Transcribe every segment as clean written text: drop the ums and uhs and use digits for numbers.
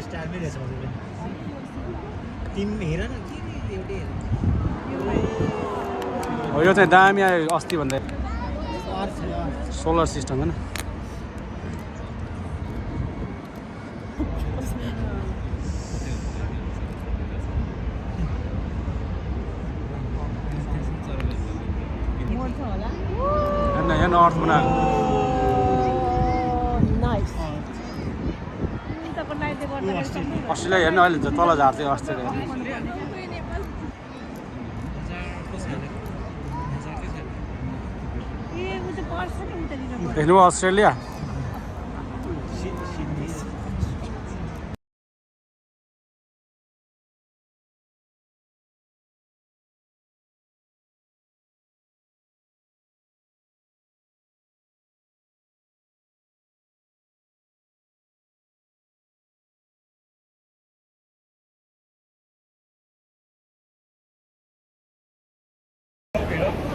स्टारमै रहेछ हजुर तिमी हेर न के एउटै हो यो चाहिँ दामी आयो अस्ति भन्दा सोलर सिस्टम होइन हेर्न अर्थ बनाएको अस्ट्रेलिया हेर्नु अहिले तल झार्थ्यो अस्ट्रेलिया हेर्नु अस्ट्रेलिया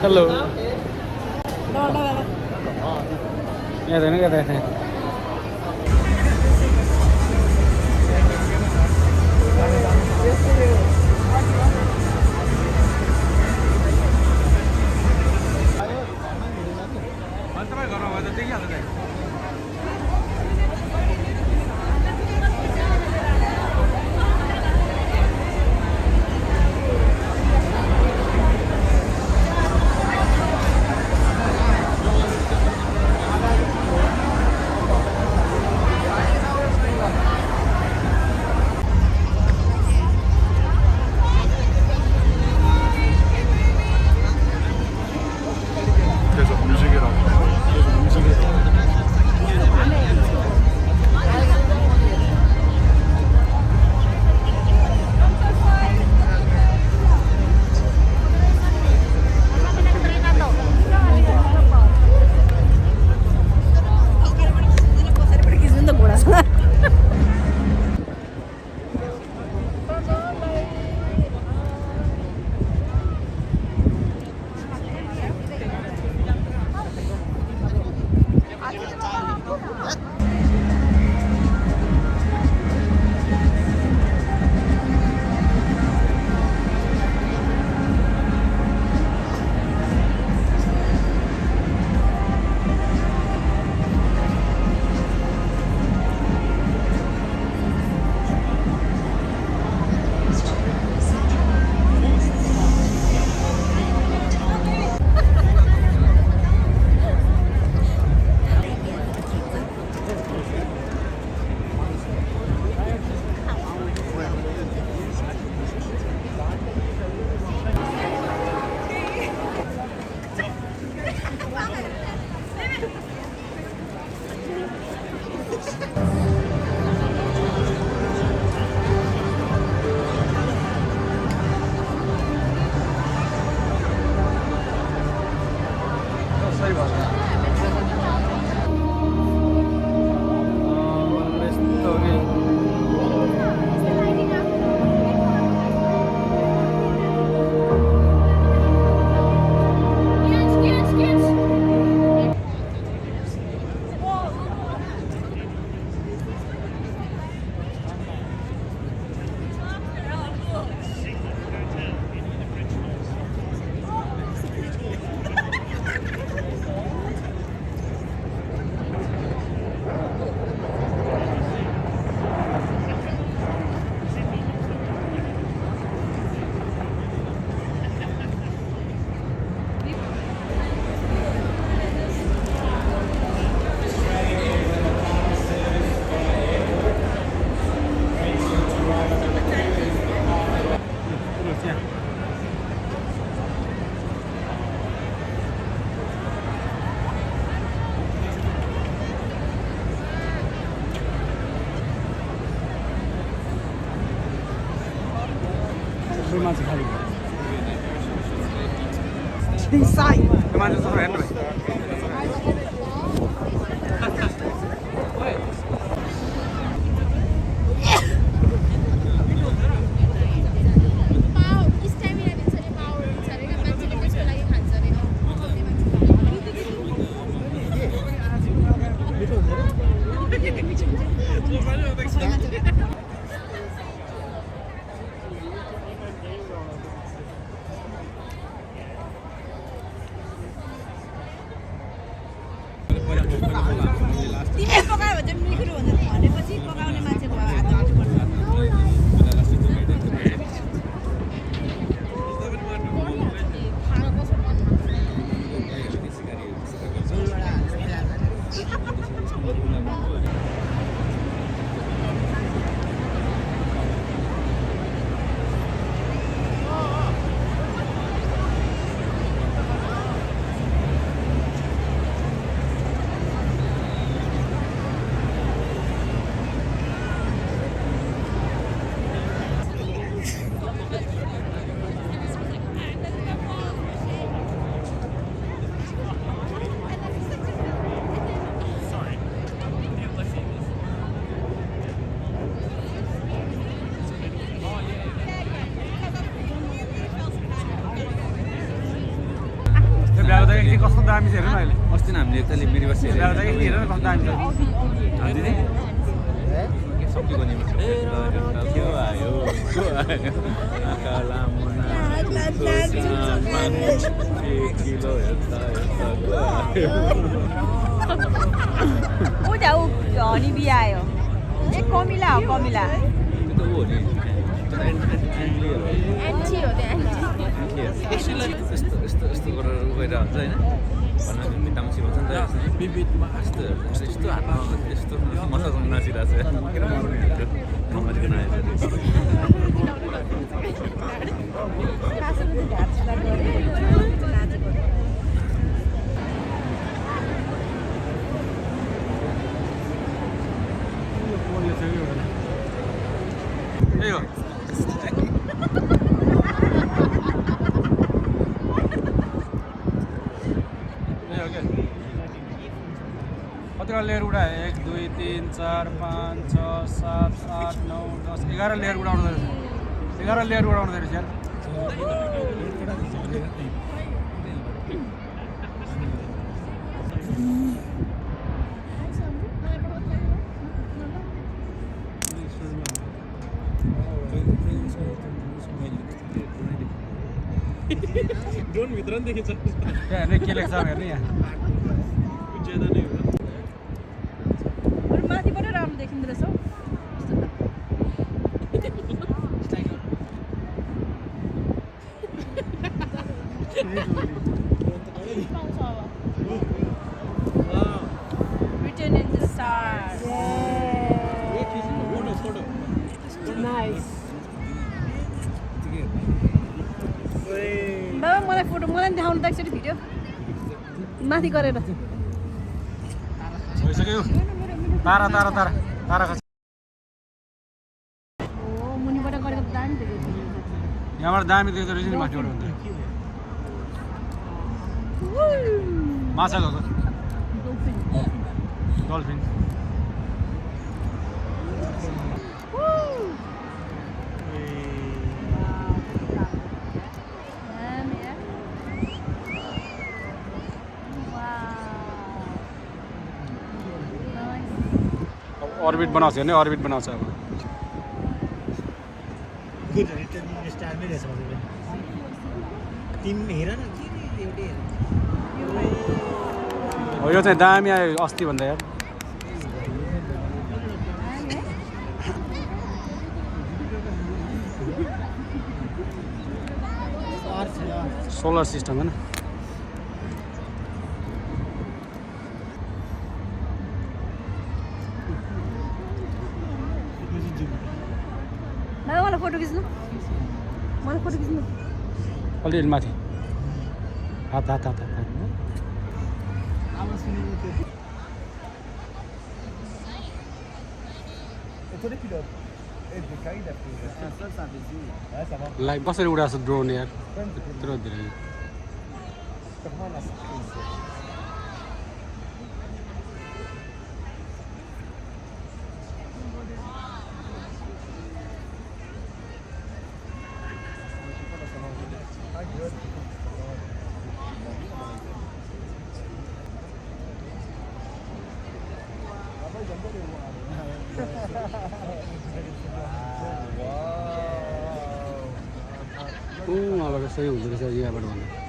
हेलो यहाँ देखें क्या देखें मान्छे खाली मान्छे सबै हेर्नु कस्तो दामी छ हेर्नु न अहिले अस्ति नै हामीले एकतालि मेरी बस हेर न कस्तो दामी छ दिदी सब्जी बनिएको छ त्यो आयो आँखा लामो किलो यता ऊ जाऊ हनी बिहा आयो ए कमिला हो कमिला त्यो त ऊ हो नि एन्टी हो त्यो यस्तो यस्तो यस्तो गरेर गएर हुन्छ होइन भन्नु भित्तामा सिकाउँछ नि त विविधमा यस्तो यस्तो हातमा यस्तो मसा गर्नु नाचिरहेको छ किन मर्ने नमारिकन आएछ त्यही हो कतिवटा लेयर उडायो 1 2 3 4 5 6 7 8 9 10 11 लेयर उडाउनु रहेछ 11 लेयर उडाउनु रहेछ यार ड्रोन भित्र नि देखिन्छ त्यहाँ हेर्ने के लेख्छ हेर्ने यहाँ ज्यादा नै हो माथिबाट राम्रो देखिँदो रहेछ हौ Written in the stars. Nice. बाबा मलाई फोटो मलाई नि देखाउनु त एकचोटि भिडियो माथि गरेर भइसक्यो तारा तारा तारा तारा खस ओ मुनिबाट गरेको त दामी देखेको यहाँबाट दामी देख्दो रहेछ नि माथिबाट भन्दा माछा गएको डल्फिन अर्बिट बनाउँछ हेर्ने अर्बिट बनाउँछ अब गुड रिटर्न स्टारमै रहेछ हजुर तिम हेर न के एउटै हो यो चाहिँ दामी आयो अस्ति भन्दा यार सोलर सिस्टम होइन बाबा मलाई फोटो खिच्नु मलाई फोटो खिच्नु अलिअलि माथि हात हात हात हात लाइभ कसरी उडाएको छ ड्रोन यार त्यत्रो धेरै अब सही हुँदो रहेछ यहाँबाट भन्दा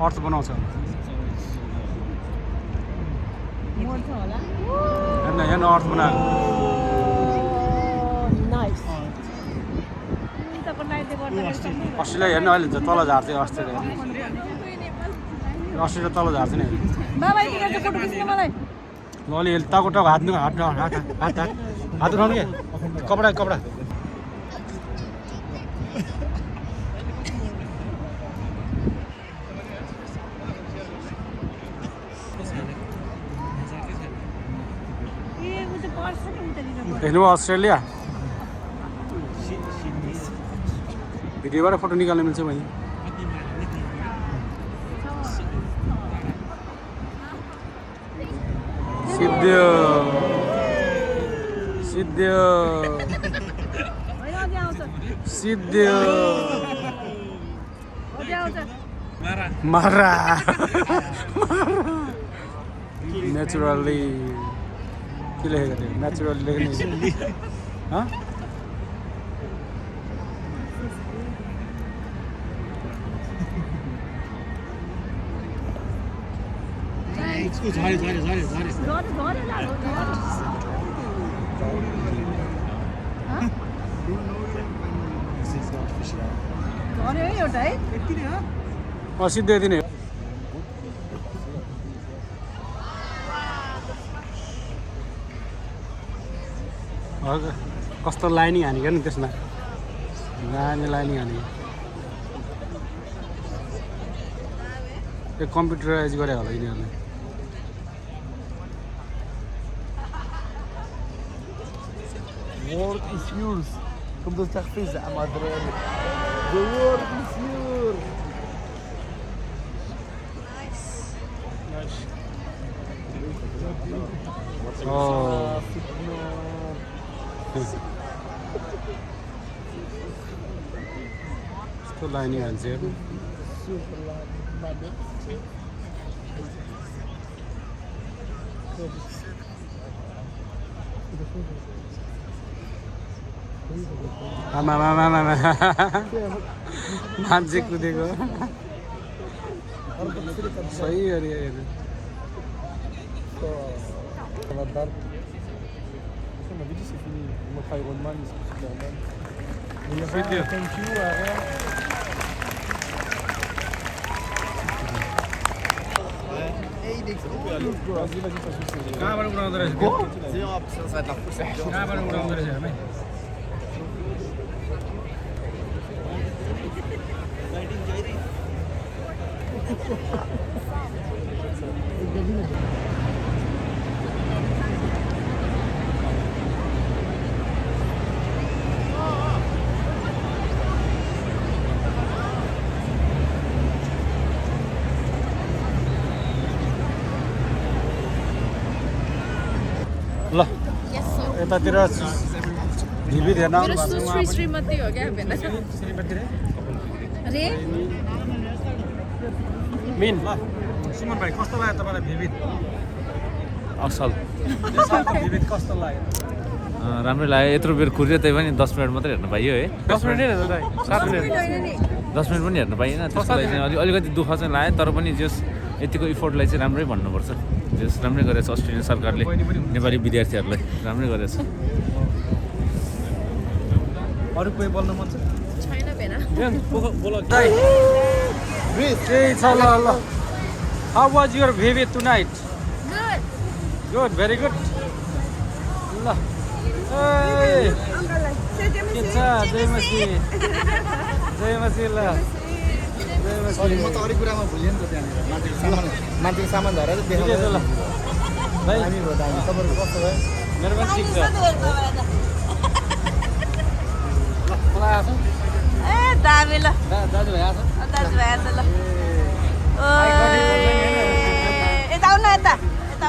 अर्थ बनाउँछ मर्छ होला हेर्न हेर्न अर्थ बनाएको नाइस तपाईँ लाइटले गर्दा अस्ट्रेलिया हेर्नु अहिले तल झार्थ्यो अस्ट्रेलिया अस्ट्रेलिया तल झार्छ नि बाबा यतिखेर चाहिँ फोटो खिच्नु मलाई ल अलि टाको टाको हात हात हात हात हात उठाउनु क्या कपडा कपडा देख्नु अस्ट्रेलिया भिडियोबाट फोटो निकाल्न मिल्छ भने सिद्धियो सिद्धियो सिद्धियो मारा नेचुरली के लेखेको थियो नेचुरली लेख्ने हाँ उसको झरे झरे झरे झरे सिद्धि यति नै कस्तो लाइनिङ हानेको नि त्यसमा दामी लाइनिङ हानेको त्यो कम्प्युटराइज गरे होला यिनीहरूले World is yours. Como está fez a madre. The world is yours. Oh. Yस्तो लाइनिङ हान्छ हेर्नु आमा मान्छे कुदेको सही गरी हेर्नु कहाँबाट उडाउँदो रहेछ कहाँबाट उडाउँदो रहेछ हेर्नु ल यतातिर भिभिड हेर्न आउनु भएको छ श्रीमती हो क्या भेना श्रीमती रे अरे मिन ल सुमन भाइ कस्तो लाग्यो तपाईँलाई भिभिड असल भिभिड कस्तो लाग्यो राम्रै लाग्यो यत्रो बेर कुर्यो त्यही पनि 10 मिनट मात्रै हेर्न पाइयो है 10 मिनट हेर्नु दाइ 7 मिनट 10 मिनट पनि हेर्न पाइएन त्यसको लागि चाहिँ अलिकति दुःख चाहिँ लाग्यो तर पनि जस यतिको इफोर्टलाई चाहिँ राम्रै भन्नुपर्छ जस राम्रै गरेछ अस्ट्रेलियन सरकारले नेपाली विद्यार्थीहरूलाई राम्रै गरेछ अरू कोही बोल्न मन छ छैन भेना बोल दाइ केही छ ल ल how was your vivid tonight good very good ल के छ जय मसी ल जय मसी म त अरू कुरामा भुलेँ नि त त्यहाँनिर मान्छेको सामान धरेर देखाउँदै ल भाइ हामी हो दामी तपाईँको कस्तो भयो मेरो पनि ठिक छ मलाई आएको ए दामी ल दाजुभाइ आएको दाजुभाइ आएको ल यता आउनु यता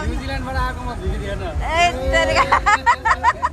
न्युजिल्यान्डबाट आएको म भिडियो हेर्न ए